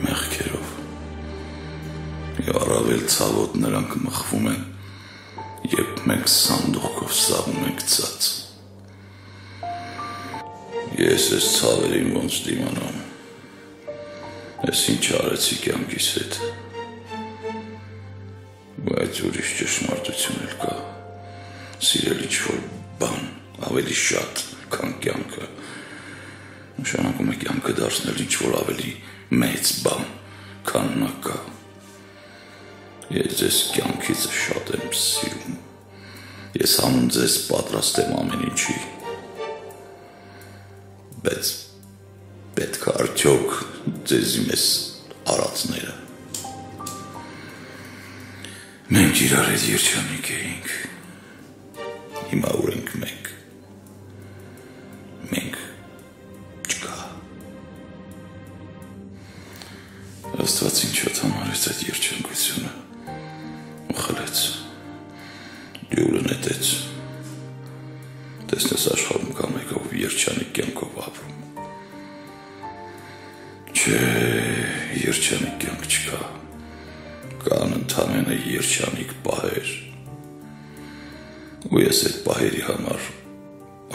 Մեղքերով։ Եվ առավել ցավոտ նրանք մխվում են, երբ մենք սանդուղքով սաղում ենք ցած։ Ես ես ցավերին ոնց դիմանամ։ Ես ինչ արեցի կյանքիս հետ։ Բայց ուրիշ ճշմարտություն էլ կա։ Սիրել ինչ-որ բան, ավելի շատ, քան կյանքը։ Նշանակում է կյանքը դարձնել ինչ-որ ավելի մեծ բան, քան նա կա։ Ես ձեզ կյանքից շատ եմ սիրում։ Ես հանուն ձեզ պատրաստ եմ ամեն ինչի։ Բայց պետք է արդյոք ձեզի մեզ արածները։ Մենք իրար հետ երջանիկ էինք։ Հիմա ուր ենք մենք։ Մենք չկա։ Աստված ինչոց համարեց այդ երջանկությունը։ Խլեց, յուլը նետեց, տեսնես աշխարհում կա մեկով երջանիկ կյանքով ապրում։ Չէ, երջանիկ կյանք չկա, կան ընդամենը երջանիկ պահեր, ու ես այդ պահերի համար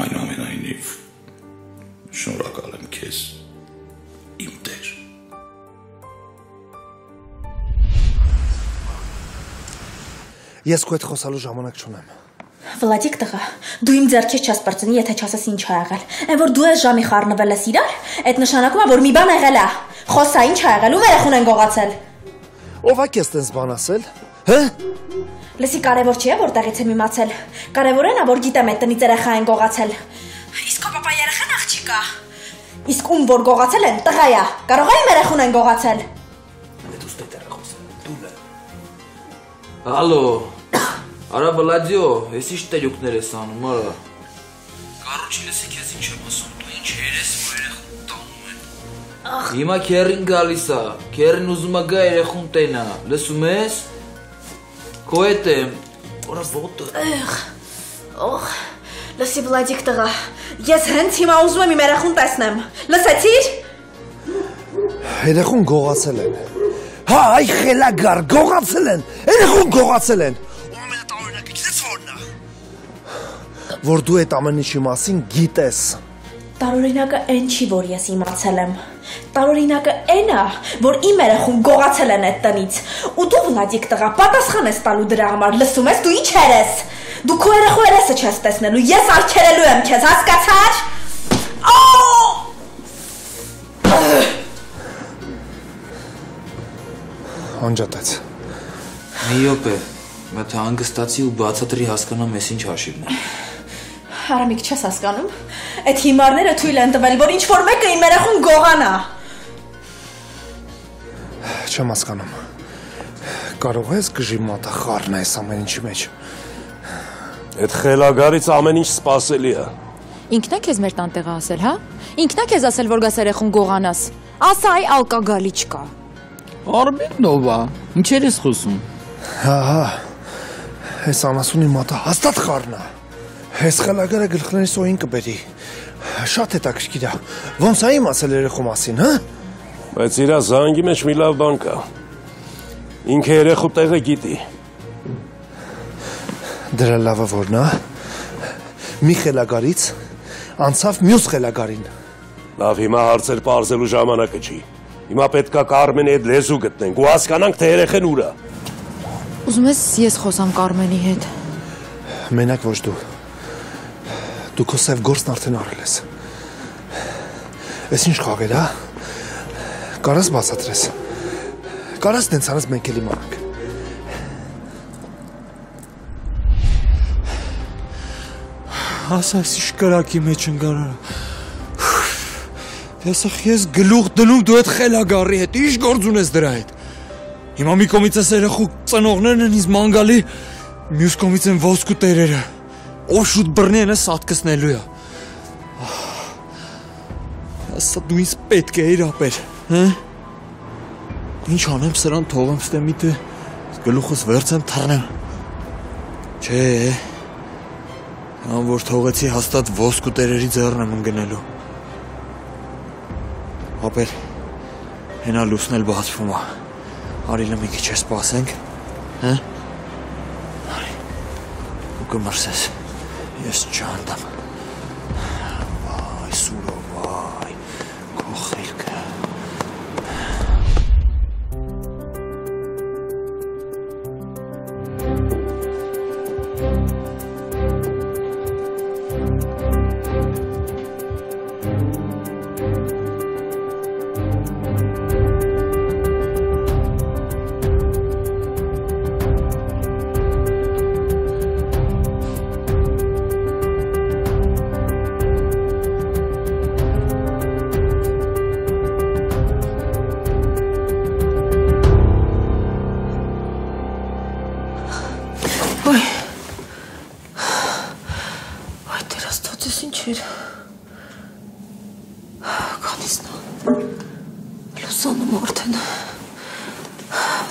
այնուամենայնիվ շնորհակալ եմ քեզ, իմ Տեր։ Ես քո հետ խոսալու ժամանակ չունեմ։ Վլադիկ տղա, դու իմ ձեռքից չես պրծնի, եթե չասես ինչ ա եղել։ Այն որ դու ես ժամի խառնվել ես իրար, այդ նշանակում է, որ մի բան եղել է։ Խոսա, ինչ ա եղել, ում երեխուն են գողացել։ Ով է քեզ տես բան ասել։ Հը? Լսի, կարևոր չի է, որտեղից եմ իմացել։ Կարևորն է, որ գիտեմ այդ տնից երեխա են գողացել։ Իսկ քո պապա երեխան աղջիկ է։ Իսկ ում որ գողացել են, տղա է։ Կարող է իմ երեխուն են գողացել։ Ալո, արա Վլադիո, ես ինչ տերյուկներ ես անում, արա։ Կարոջի լսի քեզ ինչ եմ ասում, դու ինչ երես, որ երեխուն տանում են։ Հիմա քերին գալիս է, քերին ուզում է գա երեխուն տենա, լսում ես։ Քո հետ եմ, որա ոտը։ Օխ, լսի Վլադիկ տղա, ես հենց հիմա ուզում եմ իմ երեխուն տեսնեմ, լսեցիր։ Երեխուն գողացել են։ Հա, այ խելագար, գողացել են, երեխուն գողացել են։ Ու ամենատարօրինակը գիտես որն է։ Որ դու այդ ամեն ինչի մասին գիտես։ Տարօրինակը այն չի, որ ես իմացել եմ։ Տարօրինակը այն է, որ իմ երեխուն գողացել են այդ տնից։ Ու դու Վլադիկ տղա, պատասխան ես տալու դրա համար, լսում ես, դու ինչ երես։ Դու քո երեխու երեսը չես տեսնելու, ես արգելելու եմ քեզ, հասկացար։ Անջատեց։ Մի րոպե, մտա հանգստացի ու բացատրի հասկանամ ես ինչ հաշիվն է։ Արամիկ չես հասկանում։ Այդ հիմարները թույլ են տվել, որ ինչ-որ մեկը իմ երեխուն գողանա։ Չեմ հասկանում։ Կարող ես գժի մատը խառնես ամեն ինչի մեջ։ Այդ խելագարից ամեն ինչ սպասելի է։ Ինքն է քեզ մեր տանտեղը ասել, հա։ Ինքն է քեզ ասել, որ գաս երեխուն գողանաս։ Ասա այ ալկագալի չկա։ Արմենովա, ինչեր ես խոսում։ Հա, այս անասունի մատը հաստատ խառնա։ Այս խելագարը գլխներիս օին կբերի։ Շատ հետաքրքիր է։ Ոնց է իմացել երեխու մասին, հա։ Բայց իրա զանգի մեջ մի լավ բան կա։ Ինքը երեխու տեղը գիտի։ Դրա լավը որն է։ Մի խելագարից անցավ մյուս խելագարին։ Լավ, հիմա հարցեր պարզելու ժամանակը չի։ Հիմա պետք է Կարմենի հետ լեզու գտնենք ու հասկանանք, թե երեխեն ուր է։ Ուզում ես խոսամ Կարմենի հետ։ Մենակ ոչ դու։ Դու քո սև գործն արդեն արել ես։ Էս ինչ խաղեր, հա։ Կարաս բացատրես։ Կարաս դենց անես մենք էլ իմանանք։ Ասա ինչ կրակի մեջ ընկարարա։ Տեսախ ես գլուխ դնում դու այդ խելագարի հետ, ինչ գործ ունես դրա հետ։ Հիմա մի կողմից ես երեխու ծնողներն են ինձ մանգալի, մյուս կողմից են ոսկու տերերը։ Ով շուտ բռնի են սատկսնելու է։ Ասա դու ինձ պետք է իրապեր, հա։ Ինչ անեմ սրան թողեմ ստեմիտը, գլուխս վերցեմ թռնեմ։ Չէ։ Ան որ թողեցի հաստատ ոսկու տերերի ձեռն եմ ընկնելու։ Ապեր, Հենա լուսնել բացվում է։ Արիլը մի քիչ սպասենք, հա։ Արի։ Ու կմրսես։ Ես չանդամ։ Վայ, սուրո, վայ։ Քո խելքը։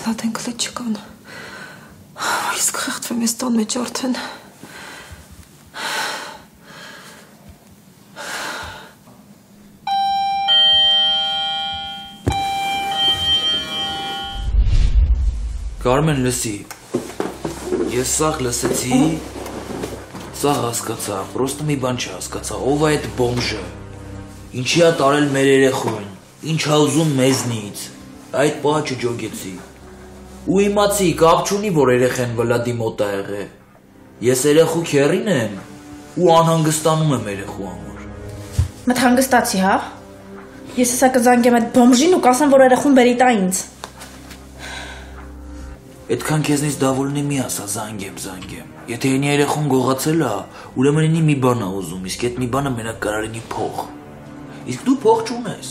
Արդեն Կարմեն լսի։ Ես սաղ լսեցի, սաղ հասկացա, պրոստը մի բան չհասկացա, ով է այդ բոմժը։ Ինչի է տարել մեր երեխուն, ինչ է ուզում մեզնից։ Այդ պահը չջոգեցի։ Ու իմացի, կապ չունի, որ երեխեն Վլադի մոտ է եղել։ Ես երեխու քեռին եմ ու անհանգստանում եմ երեխու համար։ Մտ հանգստացի, հա։ Ես հեսա կզանգեմ այդ բոմժին ու կասեմ, որ երեխուն բերի տա ինձ։ Այդքան քեզնից դավոլնի մի ասա, զանգեմ։ Եթե ինի երեխուն գողացել է, ուրեմն ինի մի բան է ուզում, իսկ այդ մի բանը մենակ կարող ինի փող։ Իսկ դու փող չունես։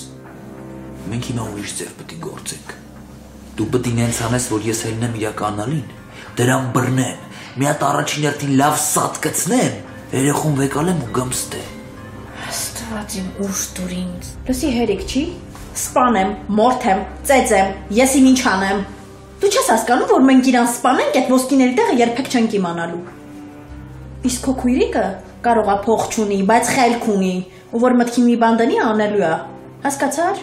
Մենք հիմա ուրիշ ձև պետք է գործենք։ Դու պետք է ինձ անես, որ ես ելնեմ իրականալին, դրան բռնեմ, մի հատ առաջին հերթին լավ սատ կցնեմ, երեխուն վեկալեմ ու գամ ստե։ Աստված իմ ուշ դուր ինձ։ Լսի հերիք չի։ Սպանեմ, մորթեմ, ծեծեմ, ես իմ ինչ անեմ։ Դու չես հասկանում, որ մենք իրան սպանենք, այդ ոսկիների տեղը երբեք չենք իմանալու։ Իսկ քո քույրիկը կարող է փող չունի, բայց խելք ունի, ու որ մտքին մի բան դնի անելու է։ Հասկացար։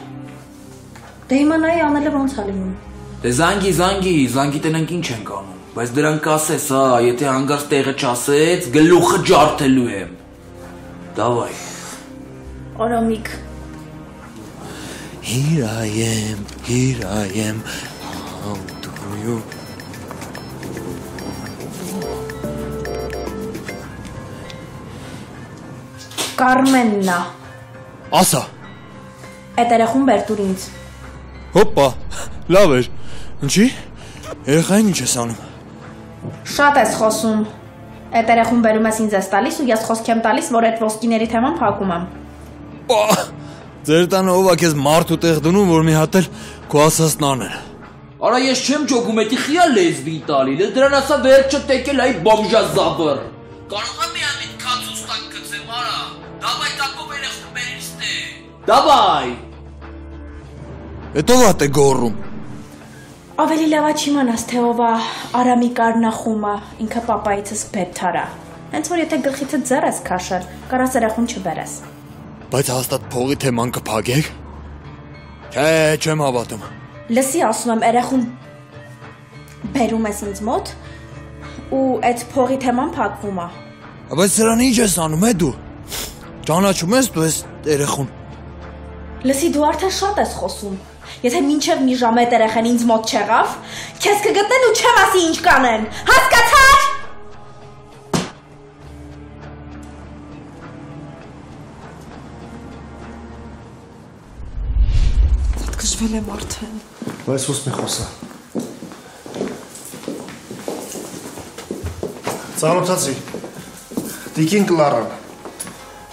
Դե հիմա նայ անելը ոնց է լինում։ Դե զանգի տնենք ինչ ենք անում, բայց դրան կասես, հա, եթե հանգարց տեղը չասեց, գլուխը ջարդելու եմ։ Դավայ։ Արամիկ։ Here I am. How do you? Կարմեննա։ Ասա։ Այդ երեխուն բեր տուր ինձ։ Հոպա, լավ էր։ Ինչի՞։ Երեխային ինչ ես անում։ Շատ ես խոսում։ Այդ երեխուն բերում ես ինձ ես տալիս ու ես խոսք եմ տալիս, որ այդ ոսկիների թեման փակում եմ։ Ձեր տանը ով է քեզ մարդու տեղ դնում, որ մի հատ էլ քո ասածն աներ։ Արա ես չեմ ճոգում, էդի խիա լեզվին տալի, դրան ասա վերջը տեկել այ բոմժա զաբր։ Կարող եմ մի ամիտ քացուս տակ գցեմ, արա։ Դավայ տակով երեխուն բերից տե։ Դավայ։ Էդ ով է գոռում։ Ավելի լավ է չիմանաս, թե ով է Արամի Կարնախումը, ինքը պապայիցս Բեթարա։ Հենց որ եթե գլխիցը ձեռ ես քաշել, կարաս երեխուն չբերես։ Բայց հաստատ փողի թեման կփակեք։ Չէ, չեմ հավատում։ Լսի, ասում եմ, երեխուն բերում ես ինձ մոտ ու այդ փողի թեման փակվում է։ Բայց սրան ինչ ես անում, դու։ Ճանաչում ես դու ես երեխուն։ Լսի, դու արդեն շատ ես խոսում։ Եթե մինչև մի ժամ այդ երեխան ինձ մոտ չեղավ, քեզ կգտնեն ու չեմ ասի ինչ կանեն։ Հասկացա՞ր։ Կժվել եմ արդեն։ Բայց ո՞ս մի խոսա։ Ծանոթացի։ Տիկին Կլարան։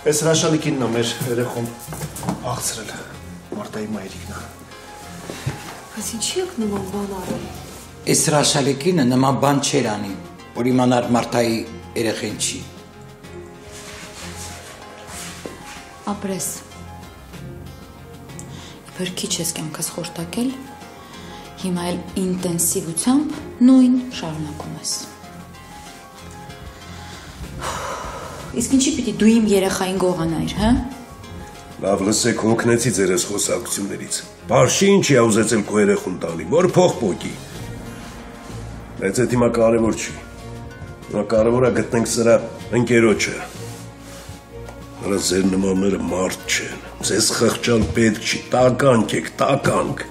Այս հրաշալի կինն է մեր երեխուն աղցրել։ Մարտայի մայրիկն է։ Բայց ինչի եք նման բան արել։ Այս հրաշալի կինը նման բան չեր անի, որ իմանար Մարտայի երեխեն չի։ Ապրես։ Իբր քիչ ես կյանքս խորտակել, հիմա էլ ինտենսիվությամբ նույն շարունակում ես։ Իսկ ինչի պիտի դու իմ երեխային գողանայր, հա։ Լավ լսեք, հոգնեցի ձեր այս խոսակցություններից։ Բարշի ինչի է ուզեցել քո երեխուն տանի, որ փող պոկի։ Բայց այդ հիմա կարևոր չի։ Հիմա կարևոր է գտնենք սրա ընկերոջը։ Հələ ձեր նմանները մարդ չեն։ Ձեզ խղճալ պետք չի, տականք եք, տականք։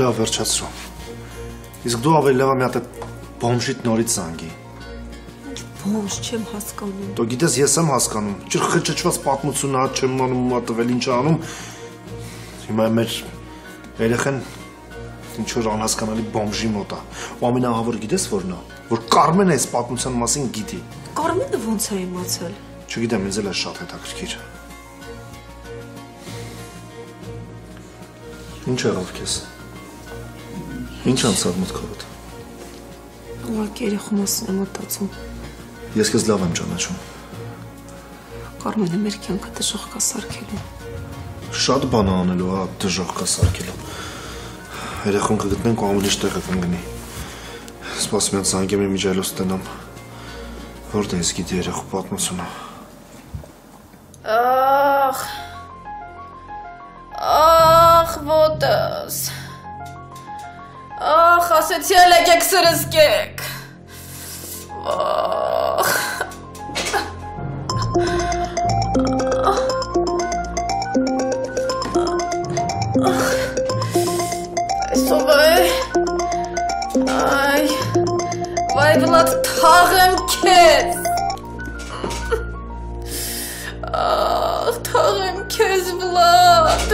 Լավ, վերջացրու։ Իսկ դու ավելի լավ է մի հատ այդ բոմժիտ նորից զանգի։ Ոչ, չեմ հասկանում։ Դու գիտես, ես եմ հասկանում։ Ճրխճճված պատմությունը հատ չեմ անում, մա տվել ինչ անում։ Հիմա մեր երեխան ինչ որ անհասկանալի բոմժի մոտ է։ Ու ամենահավոր գիտես որն է, որ Կարմենը այս պատմության մասին գիտի։ Կարմենը ո՞նց է իմացել։ Չգիտեմ, ինձ էլ է շատ հետաքրքիր։ Ինչ եղավ քեզ։ Ինչ անցավ մտքովդ։ Ուղղակի երեխու մասին եմ մտածում։ Ես քեզ լավ եմ ճանաչում։ Կարմենը մեր կյանքը դժոխք կա սարքելու։ Շատ բան անելու, հա, դժոխք կա սարքելու։ Երեխուն կգտնենք ու ամեն ինչ տեղը կընկնի։ Սպասում եմ զանգեմ իմ միջայլոց տնամ։ Որտե՞ղ ես գիտի երեխու պատմությունը։ Ախ, ոտս։ Ախ, ասեցի էլ եկեք սրսկեք։ Ախ։ Այսով է։ Այ, վայ բլատ թաղեմ քեզ։ Ախ, թաղեմ քեզ բլատ։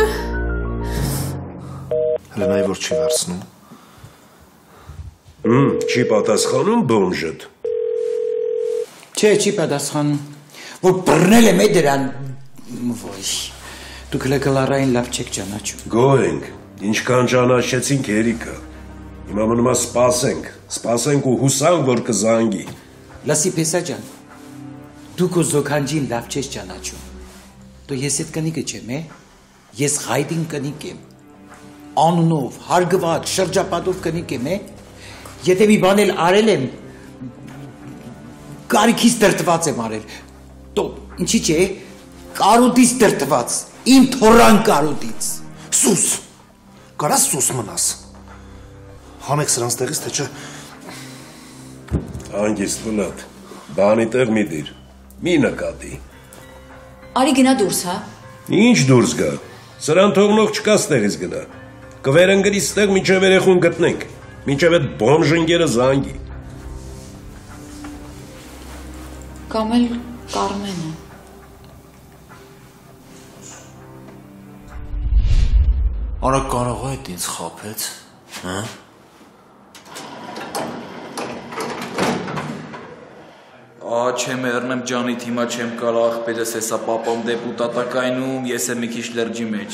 Հելենայի որ չի վերցնում։ Չի պատասխանում բոմժդ։ Չի պատասխանում։ Որ բռնել եմ դրան։ Ոյ։ Դուք լեգալարային լավ չեք ճանաչում։ Գոհենք, ինչքան ճանաչեցինք երիկը։ Հիմա մնում է սպասենք ու հուսանք, որ կզանգի։ Լասի Փեսա ջան, դուք ու Զոքանջին լավ չես ճանաչում։ Դու ես այդ կնիկը չեմ, է։ Ես Ղայդին կնիկ եմ։ Անունով, հարգված, շրջապատով կնիկ եմ, է։ Եթե մի բան էլ արել եմ, կարիքից տրտված եմ արել։ Դու ինչի՞ չէ, կարոտից տրտված, իմ թորան կարոտից։ Սուս։ Կարաս սուս մնաս։ Հանեք սրանց տեղից, թե չէ։ Հանգիստ բլատ, բանի տեղ մի դիր, մի նկատի։ Արի գնա դուրս, հա։ Ինչ դուրս գա, սրան թողնող չկա ստեղից գնա։ Կվերընգրի ստեղ մինչև երեխուն գտնենք, մինչև այդ բոմժընկերը զանգի։ Կամ էլ Կարմենը։ Արա կարող է ինձ խափեց, հա։ Չեմ եռնեմ ջանիդ, հիմա չեմ կարա աղբերս հեսա պապամ դեպուտատակայնում, ես եմ մի քիչ լրջի մեջ։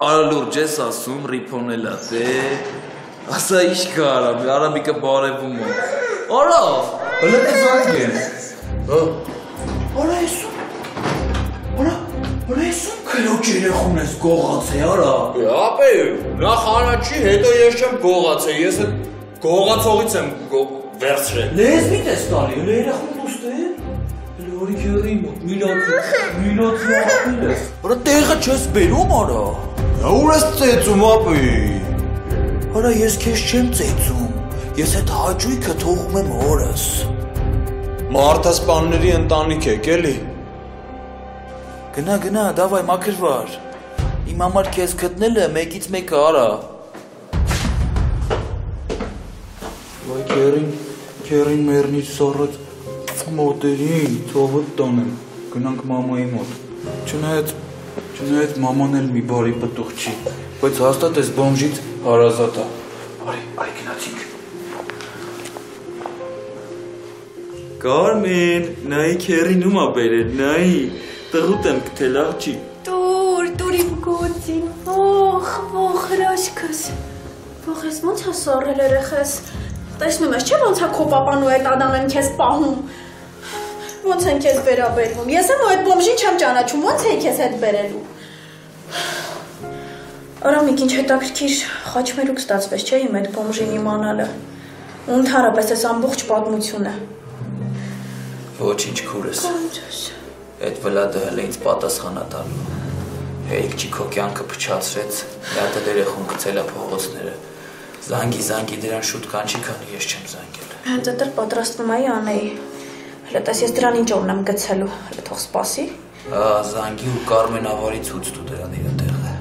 Արա լուրջ ես ասում, ռիփոնելա, դե, ասա ինչ կա արամ, արամիկը բարևում է։ Արա, հլը թե զանգ են։ Արա եսում, արա եսում քրոջ երեխուն ես գողաց է, արա։ Ապե, նախ առաջի, հետո ես չեմ գողաց է, ես այդ գողացողից եմ վերցրել։ Լեզմիտ ես տալի, հլը երեխուն դուստ է։ Հլը որի քյորի մոտ, միլոց աղբել ես։ Արա տեղը չես բերում, արա։ Ուր ես ծեծում, ապի։ Արա ես քեզ չեմ ծեծում, ես այդ հաճույքը թողում եմ օրս։ Մարդասպանների ընտանիք եք, էլի։ Գնա, դավայ, մաքրվար։ Իմ համար քեզ գտնելը մեկից մեկը արա։ Վայ քերին մերնից սառած մոտերին, թողոտ տանեմ, գնանք մամայի մոտ։ Չնայած մաման էլ մի բարի պտուղ չի, բայց հաստատ ես բոմժից հարազատ է։ Արի գնացինք։ Կարմեն, նայի քերին ում ա բերել, նայի, տղուտ եմ կթել աղջի։ Տուր իմ գոցին, ոխ, հրաշքս։ Ոխ, ես ոնց է սառել երեխես։ Տեսնում ես, չէ՞ ոնց է քո պապան ու այդ Ադամեն քեզ պահում։ Ոնց են քեզ վերաբերվում։ Ես եմ ու այդ բոմժին չեմ ճանաչում, ոնց էի քեզ հետ բերելու։ Արամիկ, ինչ հետաքրքիր խաչմերուկ ստացվեց, չէ՞ իմ այդ բոմժին իմանալը։ Ու ընդհանրապես այս ամբողջ պատմությունը։ Ոչինչ քուրս։ Այդ վլադը հələ ինձ պատասխան է տալու։ Էլչի քո կյանքը փչացրեց, հատ երեխուն գցել է փողոցները։ Զանգի դրան շուտ կանչի, քանի ես չեմ զանգել։ Հենց այդ պատրաստվում էի անեի։ Հələ տես ես դրան ինչ օրնեմ գցելու, հələ թող սպասի։ Զանգի ու Կարմեն ավարի ցույց տու դրան իր տեղը։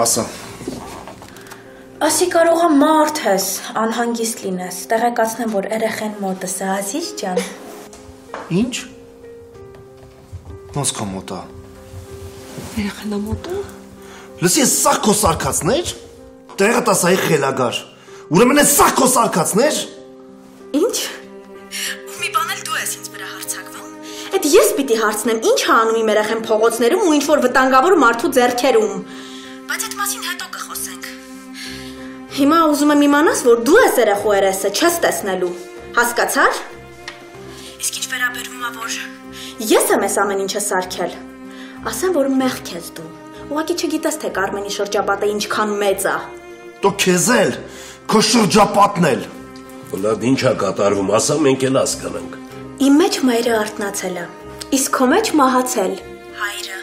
Ասա։ Ասի կարողա մարդ ես, անհանգիստ լինես, տեղեկացնեմ, որ երեխեն մոտս է, Ազիզ ջան։ Ինչ։ Ոնց քո մոտ է։ Երեխենա մոտը։ Լսի, ես սա քո սարկածներ։ Տեղը տասայի խելագար։ Ուրեմն է սա քո սարկածներ։ Ինչ։ Ու մի բան էլ դու ես ինձ վրա հարցակվում։ Այդ ես պիտի հարցնեմ, ինչ է անում իմ երեխեն փողոցներում ու ինչ որ վտանգավոր մարդու ձեռքերում։ Բայց այդ մասին հետո կխոսենք։ Հիմա ուզում եմ իմանաս, որ դու ես երեխու երեսը, չես տեսնելու։ Հասկացար։ Իսկ ինչ վերաբերվում է, որ ես եմ այս ամեն ինչը սարքել։ Ասեմ, որ մեղք ես դու։ Ուղղակի չգիտես, թե Կարմենի շրջապատը ինչքան մեծ է։ Դու քեզ էլ, քո շրջապատն էլ։ Լավ, ինչ է կատարվում, ասա մենք էլ հասկանանք։ Իմ մեջ մայրը արթնացել է, իսկ քո մեջ մահացել։ Հայրը։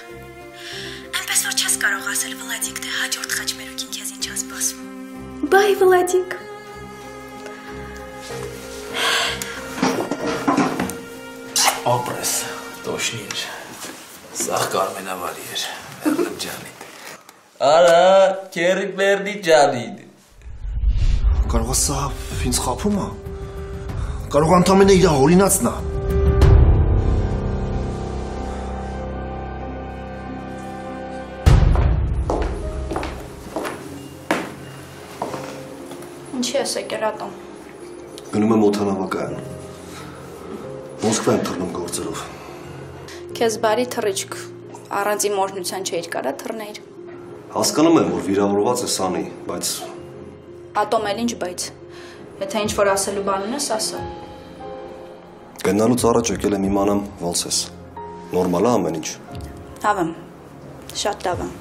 Այնպես որ չես կարող ասել, Վլադիկ, թե հաջորդ խաչմերուկին քեզ ինչ է սպասվում։ Բայ, Վլադիկ։ Ապրես, տոշնի էր։ Սաղ Կարմենավարի էր, Էրլեմ ջանի։ Արա, կերի բերնի ջանին։ Կարող է սա ինձ խափում է։ Կարող ընդամենը իր օրինացն է։ Ինչի ես եկել ատոմ։ Գնում եմ օդանավակայան։ Մոսկվա եմ թռնում գործերով։ Քեզ բարի թռիչք, առանց իմ օրհնության չէիր կարա թռնեիր։ Հասկանում եմ, որ վիրավորված ես անի, բայց Ատոմ էլ ինչ բայց։ Եթե ինչ որ ասելու բան ունես, ասա։ գնալուց առաջ եկել եմ իմանամ ոնց ես։ Նորմալ է ամեն ինչ։ Լավ եմ։ Շատ լավ եմ։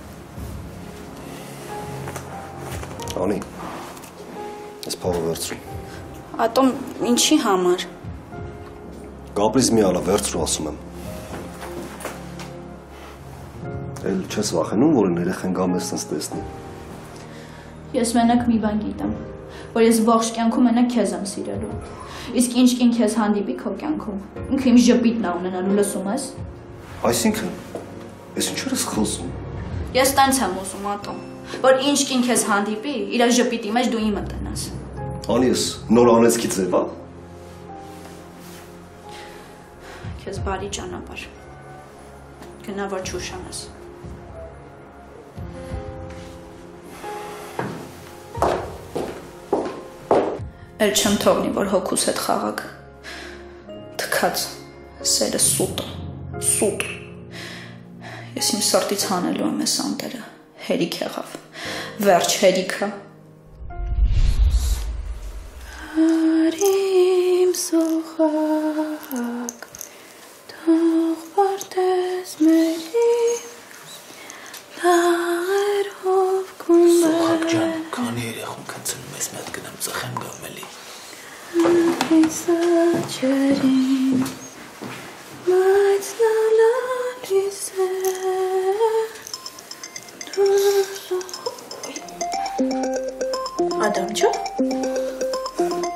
Անի, ես փողը վերցրու։ Ատոմ, ինչի համար։ Կապրիզ մի ալա վերցրու ասում եմ։ Էլ չես վախենում, որ երեխեն գամ ես տես տեսնի։ Ես մենակ մի բան գիտեմ, որ ես ողջ կյանքում մենակ քեզ եմ սիրելու։ Իսկ ինչ կին քեզ հանդիպի քո կյանքում։ Ինքը իմ ժպիտն է ունենալու, լսում ես։ Այսինքն, ես ինչու ես խոսում։ Ես տենց եմ ուզում, Ատոմ, որ ինչ կին քեզ հանդիպի, իր ժպիտի մեջ դու իմը տնաս։ Անի ես նոր անեցքի ձև, հա։ Քեզ բարի ճանապարհ։ Գնա որ չուշանաս։ Էլ չեմ թողնի, որ հոգուս հետ խաղակ։ Թքած, սերը սուտ, սուտ։ Ես իմ սրտից հանելու եմ ես անտերը, հերիք եղավ, վերջ հերիքը։ Արիմ սոխակ, թող վարտես մերի, լաղերով կումբեր։ Սոխակ ջան, քանի երեխուն կնցնում ես մետ գնամ ծխեմ գամելի։ Սաչերին, բայց նալալիս է, Ադամ չո՞։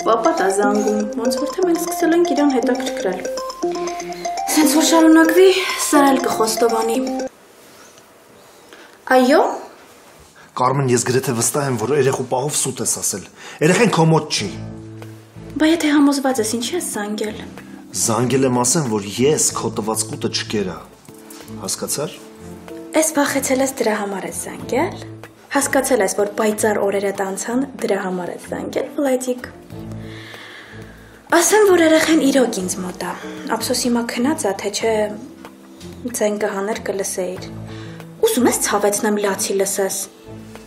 Պապատ է զանգում, ոնց որ թե մենք սկսել ենք իրան հետաքրքրել։ Սենց որ շարունակվի, սրա էլ կխոստովանի։ Այո։ Կարմեն, ես գրեթե վստահ եմ, որ երեխու պահով սուտ ես ասել։ Երեխեն քո մոտ չի։ Բա եթե համոզված ես, ինչի ես զանգել։ Զանգել եմ ասեմ, որ ես քո տված կուտը չկերա։ Հասկացար։ Էս վախեցել ես դրա համար ես զանգել։ Հասկացել ես, որ պայծառ օրերը տանցան, դրա համար ես զանգել, Վլադիկ։ Ասեմ, որ երեխեն իրոք ինձ մոտ է։ Ափսոս հիմա քնած է, թե չէ ձեն կհաներ կլսեիր։ Ուզում ես ցավեցնեմ լացի լսես։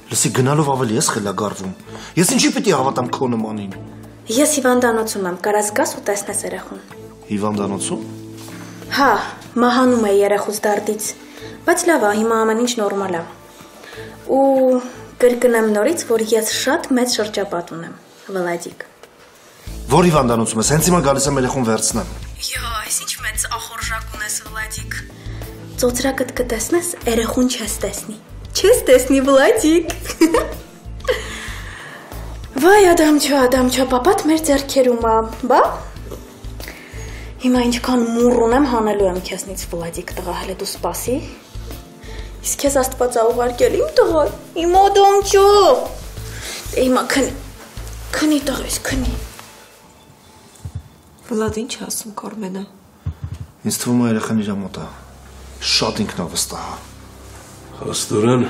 Լսի, գնալով ավելի ես խելագարվում։ Ես ինչի պիտի հավատամ քո նմանին։ Ես հիվանդանոցում եմ, կարաս գաս ու տեսնես երեխուն։ Հիվանդանոցում։ Հա, մահանում է երեխուց դարդից, բայց լավ է, հիմա ամեն ինչ նորմալ է։ Ու կրկնեմ նորից, որ ես շատ մեծ շրջապատ ունեմ, Վլադիկ։ Որ հիվանդանոցում ես, հենց հիմա գալիս եմ երեխուն վերցնեմ։ Յո, այս ինչ մեծ ախորժակ ունես ես Վլադիկ։ Ծոծրակդ կտեսնես, երեխուն չես տեսնի։ Չես տեսնի Վլադիկ։ Վայ Ադամչո, պապատ մեր ձեռքերում է, բա։ Հիմա ինչքան մուռ ունեմ հանելու եմ քեզնից Վլադիկ տղա, հələ դու սպասի։ Իսկ քեզ Աստված ա ուղարկել իմ տղա, իմ Ադամչո։ Դե հիմա քնի տղես, քնի։ Վլադ ինչ է ասում Կարմենը։ Ինձ թվում է երեխան իր մոտ է։ Շատ ինքնավստահ է։ Աստորեն,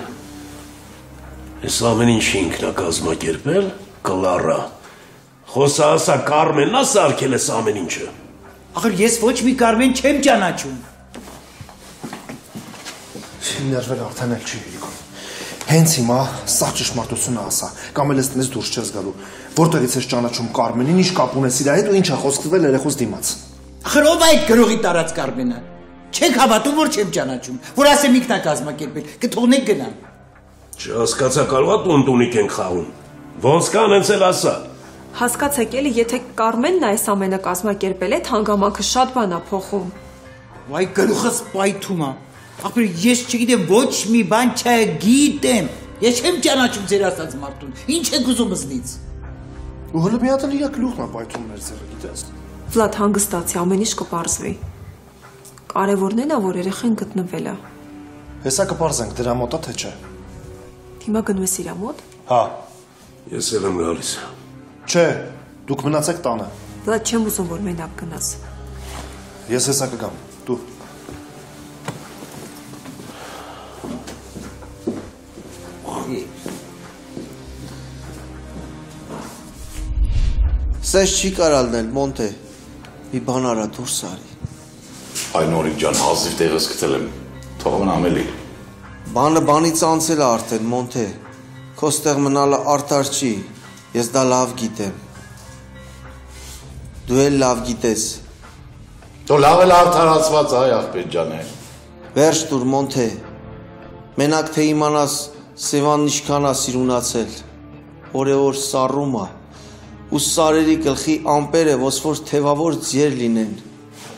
այս ամեն ինչի ինքն է կազմակերպել Կլարա։ Խոսա ասա Կարմենն է սարքել այս ամեն ինչը։ Ախր ես ոչ մի Կարմեն չեմ ճանաչում։ Ներվել արդեն էլ չի հիրիքում։ Հենց հիմա սա ճշմարտությունը ասա, կամ էլ ես տնից դուրս չես գալու։ Որտեղից ես ճանաչում Կարմենին, ինչ կապ ունես իր հետ ու ինչ է խոսքվել երեխուց դիմաց։ Ախր ով է այդ գրողի տարած Կարմենը։ Չեք հավատում, որ չեմ ճանաչում, որ ասեմ ինքն է կազմակերպել, կթողնեք գնամ։ Չհասկացա կարողա տունտունիկ ենք խաղում։ Ոնց կան հենց էլ ասա։ Հասկացեք էլի, եթե Կարմենն այս ամենը կազմակերպել է, հանգամանքը շատ բան է փոխում։ Վայ գլուխս պայթում է։ Ախր ես չգիտեմ, ոչ մի բան չգիտեմ։ Ես չեմ ճանաչում ձեր ասած մարդուն։ Ինչ եք ուզում զնից։ Ու հələ մի հատ էլ իր գլուխն է պայթում մեր ձեռը, գիտես։ Վլադ հանգստացի, ամեն ինչ կպարզվի։ Կարևորն է, որ երեխան գտնվել է։ Հեսա կպարզենք դրա մոտ է թե չէ։ Հիմա գնում ես իր մոտ։ Հա։ Ես էլ եմ գալիս։ Չէ, դուք մնացեք տանը։ Վլադ չեմ ուզում, որ մենակ գնաս։ Ես հեսա կգամ, դու։ Սես չի կարալնել, Մոնտե, մի բան արա դուրս արի։ Այն Նորիկ ջան, հազիվ տեղս գտել եմ, թողն ամելի։ Բանը բանից անցել է արդեն, Մոնտե, քո ստեղ մնալը արդար չի, ես դա լավ գիտեմ։ Դու էլ լավ գիտես։ Դու լավ էլ արդարացված այ աղբեր ջան է։ Վերջ դուր, Մոնտե, մենակ թե իմանաս Սևանն ինչքան է սիրունացել, օրեօր սառում է, ու սարերի գլխի ամպերը ոսվոր թևավոր ձեր լինեն։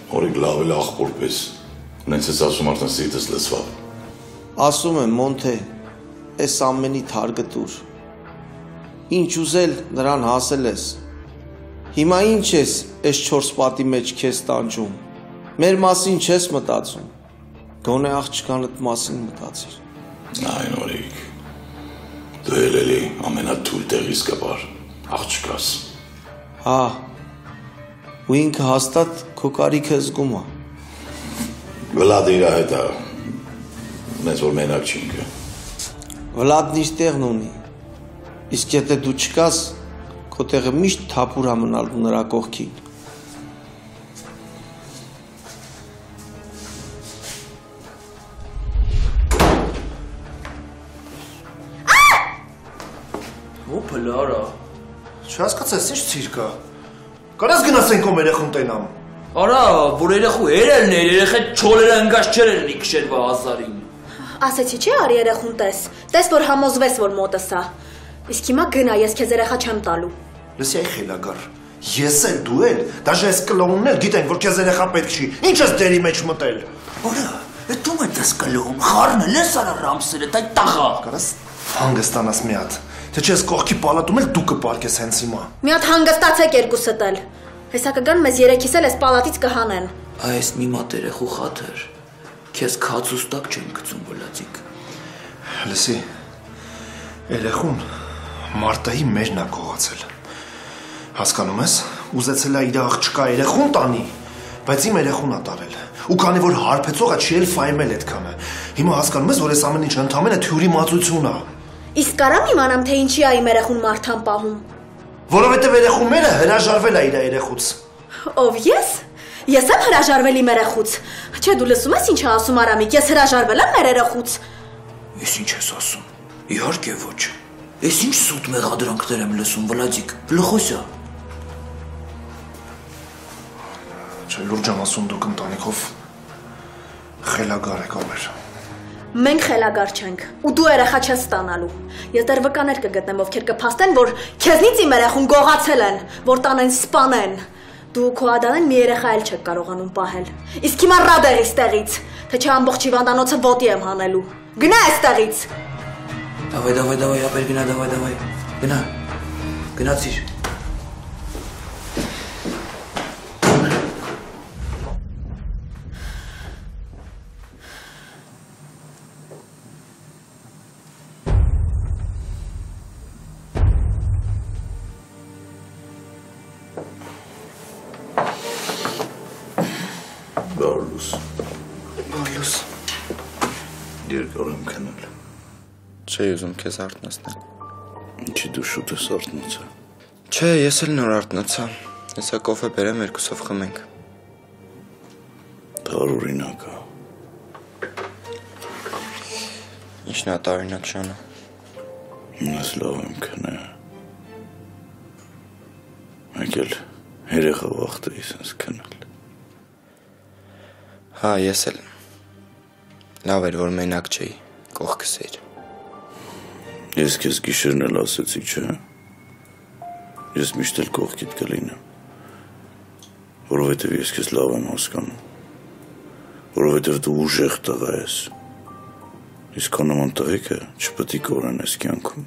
Նորիկ լավ էլ աղբոր պես, նենց ես ասում արդեն սիրտս լսվավ։ Ասում եմ, Մոնտե, այս ամենի թարգտուր։ Ինչ ուզել նրան հասել ես։ Հիմա ինչ ես այս 4 պատի մեջ քեզ տանջում։ Մեր մասին չես մտածում։ Գոնե աղջկանդ մասին մտածիր։ Այ Նորիկ, դու էլի ամենաթույլ տեղից կպար, աղջկաս։ Հա, ու ինքը հաստատ քո կարիքը զգում է։ Վլադը իր հետ է, մեզ որ մենակ չինքը։ Վլադն իր տեղն ունի, իսկ եթե դու չկաս, քո տեղը միշտ թափուր է մնալու նրա կողքին։ Ոփը լարա։ Չհասկացես, ինչ ցիրկ է։ Կարաս գնացենք ո երեխուն տենամ։ Արա, որ երեխու երելն էր, երեխա չոլերը ընկած չեր լինի քշերվա հազարին։ Ասեցի չէ, արի երեխուն տես։ Տես որ համոզվես, որ մոտս է։ Իսկ հիմա գնա, ես քեզ երեխա չեմ տալու։ Լսի այ խելագար։ Ես էլ դու էլ, դաժե այս կլոունն էլ գիտենք, որ քեզ երեխա պետք չի։ Ինչ ես դերի մեջ մտել։ Արա, դու մտես կլոուն, խառն ես արա ռամսերը, դայ տաղա։ Կարաս հանգստանաս մի հատ։ Թե չես կողքի պալատում էլ դու կպարկես հենց հիմա։ Մի հատ հանգստացեք երկուսդ էլ։ Հեսա կգան մեզ երեքիս էլ այս պալատից կհանեն։ Այս մի մատ երեխու խաթր, քեզ քացուստակ չեմ գցում Վլադիկ։ Լսի, երեխուն Մարտայի մերն է կողացել։ Հասկանում ես, ուզեցել է իր աղջկա երեխուն տանի, բայց իմ երեխուն է տարել։ Ու քանի որ հարբեցողը չի էլ ֆայմել այդքանը։ Հիմա հասկանում ես, որ այս ամեն ինչը ընդհանրապես թյուրի մածություն է։ Իսկ կարամ իմանամ, թե ինչի է իմ երեխուն Մարթան պահում։ Որովհետև երեխու մերը հրաժարվել է իր երեխուց։ Ով ես։ Ես եմ հրաժարվել իմ երեխուց։ Չէ, դու լսում ես ինչ է ասում Արամիկ, ես հրաժարվել եմ մեր երեխուց։ Ես ինչ ես ասում։ Իհարկե ոչ։ Ես ինչ սուտ մեղադրանքներ եմ լսում Վլադիկ։ Լխոսյա։ Չէ, լուրջ եմ ասում, դուք ընտանիքով խելագար եք ամեր։ Մենք խելագար չենք, ու դու երեխա չես ստանալու։ Ես դեռ վկաներ կգտնեմ, ովքեր կփաստեն, որ քեզնից իմ երեխուն գողացել են, որ տանեն սպանեն։ Դու քո ադանին մի երեխա էլ չեք կարողանում պահել։ Իսկ հիմա ռադեր իստեղից, թե չէ ամբողջ հիվանդանոցը ոտի եմ հանելու։ Գնա այստեղից։ Давай, ապեր գնա, давай։ Գնա։ Գնացիր։ Բարլուս։ Երկար եմ քնել։ Չէի ուզում քեզ արթնացնել։ Ինչի դու շուտ ես արթնացա։ Չէ, ես էլ նոր արթնացա։ Հեսա կոֆե բերեմ, երկուսով խմենք։ Տարօրինակ է։ Ինչն է տարօրինակ Շանը։ Ես լավ եմ քնել։ Մեկ էլ երեխա վախտեի սենց քնել։ Հա, ես էլ։ Լավ էր, որ մենակ չէի, կողքս էր։ Ես քեզ գիշերն էլ ասեցի, չէ։ Ես միշտ էլ կողքիդ կլինեմ։ Որովհետև ես քեզ լավ եմ հասկանում։ Որովհետև դու ուժեղ տղա ես։ Իսկ քո նման տղեկը չպետք է կորանես կյանքում։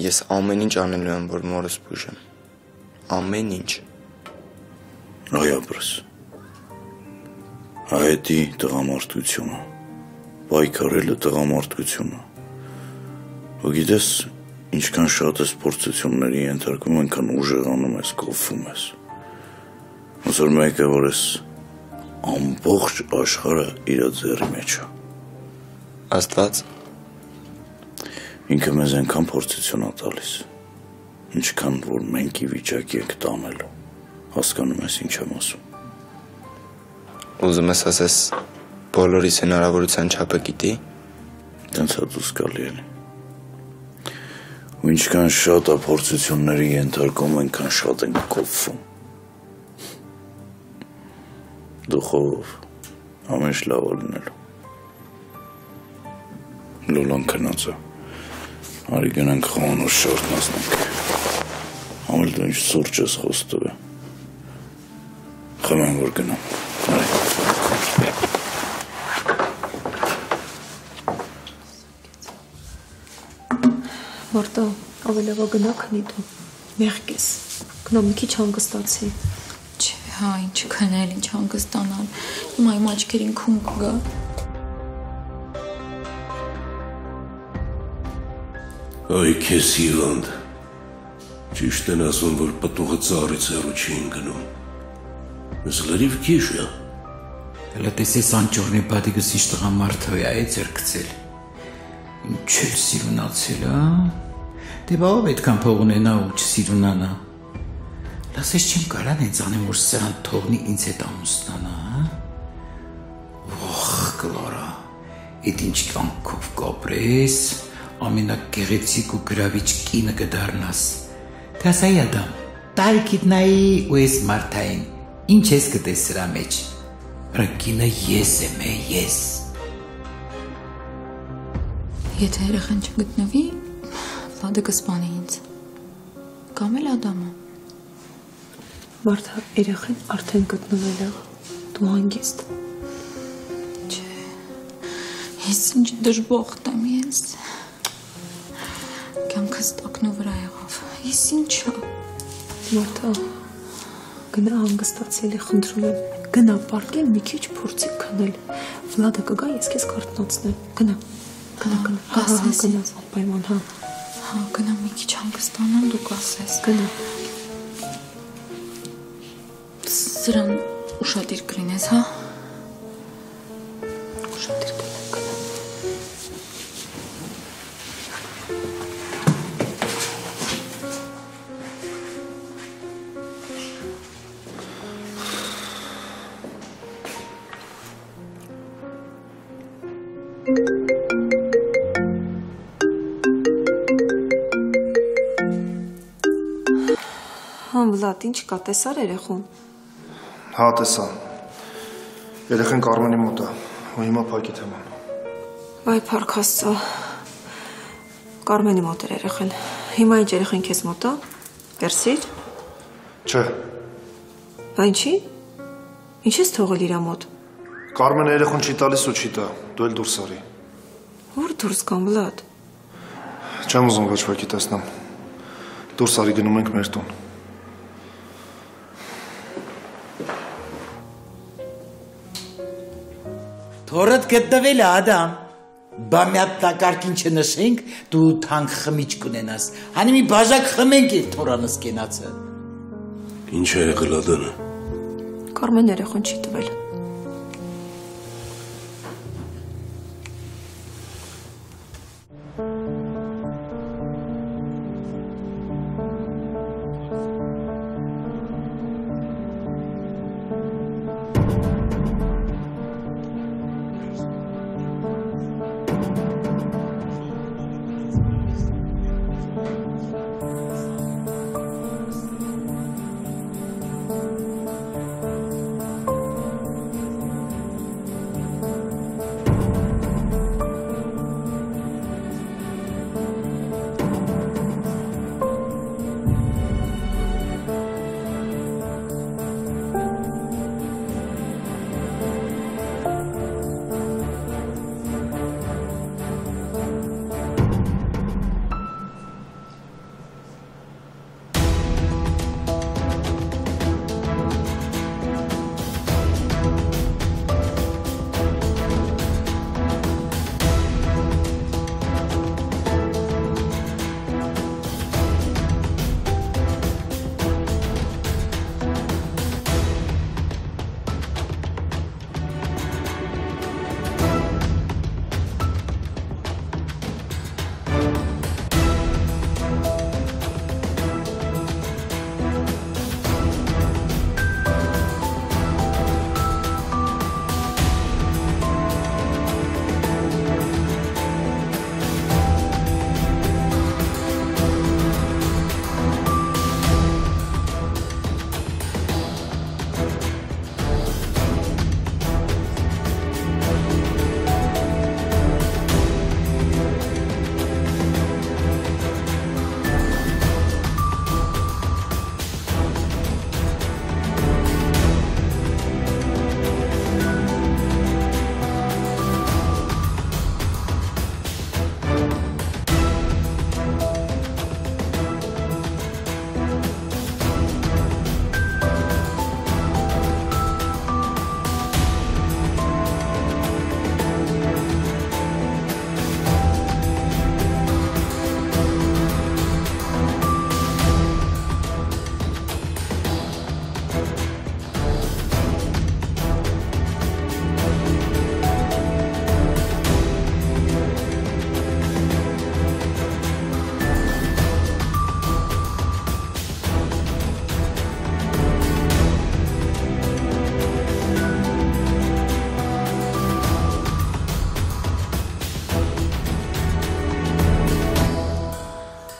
Ես ամեն ինչ անելու եմ, որ մորս բուժեմ։ Ամեն ինչ։ Այ ապրես։ Այդ տղամարդությունը, պայքարելը տղամարդությունը։ Ու գիտես, ինչքան շատ ես փորձությունների ենթարկվում, այնքան ուժեղանում ես, կոփվում ես։ Ոնց որ մեկը, որ ես ամբողջ աշխարհը իր ձեռի մեջ է։ Աստված ինքը մեզ այնքան փորձություն է տալիս, ինչքան որ մենք ի վիճակի ենք տանելու։ Հասկանում ես ինչ եմ ասում։ Ուզում ես ասես բոլորիս հնարավորության չափը գիտի։ Տենց է դու զգալի էլի։ Ու ինչքան շատ է փորձությունների ենթարկում, այնքան շատ ենք կոփվում։ Դու խով ամեն ինչ լավ լինելու։ Լոլան քնած է։ Արի գնանք խոհանոց շարտնացնենք։ Ամել դու ինչ սուրճ ես խոստով է։ Խմեմ որ գնամ։ Արի։ Մարտա, ավելավա գնա քնի դու։ Մեղք ես։ Գնա մի քիչ հանգստացի։ Չէ, հա, ինչ քնել, ինչ հանգստանալ։ Հիմա իմ աչքերին քուն կգա։ Այ քեզ հիվանդ։ Ճիշտ են ասում, որ պտուղը ծառից հեռու չի ընկնում։ Ես լրիվ քիչ է։ Հələ տեսես անճորնի բադիգս ինչ տղամարդ է ձեր գցել։ Ինչ էլ սիրունացել, հա։ Դե բա ով այդքան փող ունենա ու չսիրունանա։ Լասես չեմ կարան հենց անեմ, որ սրան թողնի ինձ հետ ամուսնանա, հա։ Ոխ, Կլորա, այդ ինչ կյանքով կապրես, ամենագեղեցիկ ու գրավիչ կինը կդառնաս։ Թե ասայի Ադամ, տարիքիդ նայի ու ես Մարթային, ինչ ես գտես սրա մեջ։ Ռակինը ես եմ, ես։ Եթե երեխան չգտնվի, Վլադը կսպանի ինձ։ Կամ էլ Ադամը։ Մարթա, երեխան արդեն գտնվել է, դու հանգիստ։ Չէ, ես ինչ դժբախտ եմ ես։ Կյանքս տակնու վրա եղավ, ես ինչա։ Մարթա, գնա հանգստացելի խնդրում եմ, գնա պարկել մի քիչ փորձի քնել։ Վլադը կգա, ես քեզ կարտնացնեմ, գնա։ Գնա, կասես ինձ անպայման, հա։ Հա, գնա մի քիչ հանգստանամ, դու կասես։ Գնա։ Սրան ուշադիր կլինես, հա։ Ուշադիր կլինեմ, գնա։ Համ Վլադ, ինչ կա, տեսար երեխուն։ Հա, տեսա։ Երեխեն Կարմենի մոտ է, ու հիմա փակի թեման։ Վայ, փառք Աստծո։ Կարմենի մոտ էր երեխեն։ Հիմա ինչ երեխեն քեզ մոտ է։ Կերսիր։ Չէ։ Բա ինչի։ Ինչ ես թողել իր մոտ։ Կարմենը երեխուն չի տալիս ու չի տա, դու էլ դուրս արի։ Որ դուրս կամ Վլադ։ Չեմ ուզում ոչ ոքի տեսնամ։ Դուրս արի գնում ենք մեր տուն։ Թորդ գտնվել է Ադամ։ Բա մի հատ տակարկին չնշենք, դու թանկ խմիչ կունենաս։ Հանի մի բաժակ խմենք այդ թորանս կենացը։ Ինչ է եղել Ադանը։ Կարմեն երեխուն չի տվել։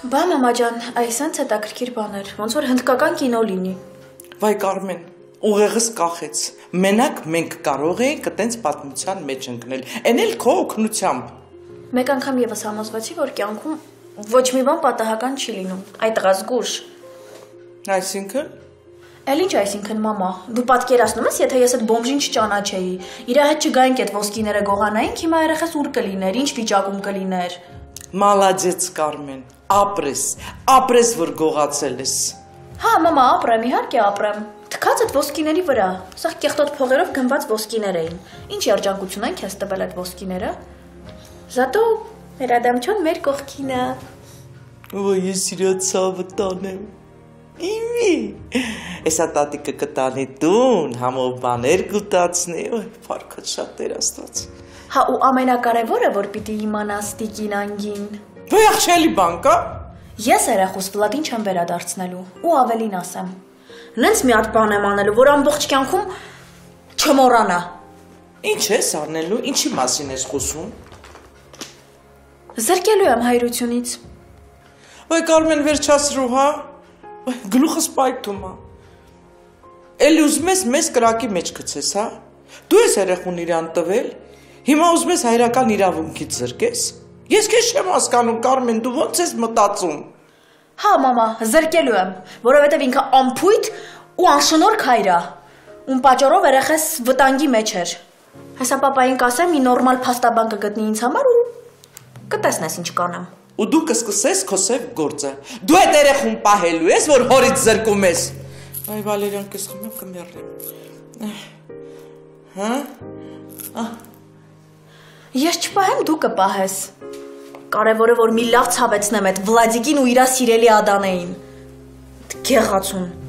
Բա մամա ջան, այսինքն հետաքրքիր բաներ, ոնց որ հնդկական կինո լինի։ Վայ Կարմեն, ուղեղս կախեց։ Մենակ մենք կարող ենք այտենց պատմության մեջ ընկնել, այն էլ քո օգնությամբ։ Մեկ անգամ եւս համոզվեցի, որ կյանքում ոչ մի բան պատահական չի լինում։ Այդ տղա զգուշ։ Այսինքն։ Էլ ինչ այսինքն մամա, դու պատկերացնում ես, եթե ես այդ բոմժին չճանաչեի, իր հետ չգայինք այդ ոսկիները գողանայինք, հիմա երեխաս ուր կլիներ, ինչ վիճակում կլիներ։ Մալադեց Կարմեն, ապրես, որ գողացել ես։ Հա, մամա, ապրեմ, իհարկե ապրեմ։ Թքած այդ ոսկիների վրա, սա կեղտոտ փողերով գնված ոսկիներ էին։ Ինչ երջանկություն են քեզ տվել այդ ոսկիները։ Զատո մեր Ադամչոն մեր կողքին է։ Ոյ, ես իրա ցավը տանեմ։ Իմի։ Էսա տատիկը կտանի տուն, համով բաներ կուտացնի, ոյ, փառքոց շատ Տեր Աստված։ Հա, ու ամենակարևորը, որ պիտի իմանաս տիկին անգին։ Ոյ, աղջելի բան կա։ Ես երախուս Վլադին չեմ վերադարձնելու, ու ավելին ասեմ։ Նենց մի հատ բան եմ անելու, որ ամբողջ կյանքում չմոռանա։ Ինչ ես անելու, ինչի մասին ես խոսում։ Զրկելու եմ հայրությունից։ Ոյ, Կարմեն, վերջացրու, հա։ Գլուխս պայթում է։ Էլի ուզում ես մեզ կրակի մեջ գցես, հա։ Դու ես երեխուն իրան տվել, հիմա ուզում ես հայրական իրավունքից զրկես։ Ես քեզ չեմ հասկանում, Կարմեն, դու ո՞նց ես մտածում։ Հա, մամա, զրկելու եմ, որովհետև ինքը ամփույթ ու անշնորհք հայր է, ում պատճառով երեխես վտանգի մեջ էր։ Հեսա պապային կասեմ, մի նորմալ փաստաբան կգտնի ինձ համար ու կտեսնես ինչ կանեմ։ Ու դու կսկսես քո սև գործը։ Դու այդ երեխուն պահելու ես, որ հորից զրկում ես։ Այ Վալերյան, քեզ խմեմ կմեռնեմ։ Հա? Ես չպահեմ, դու կպահես։ Կարևորը որ մի լավ ցավեցնեմ այդ Վլադիկին ու իրա սիրելի Ադանեին։ Գեղացուն։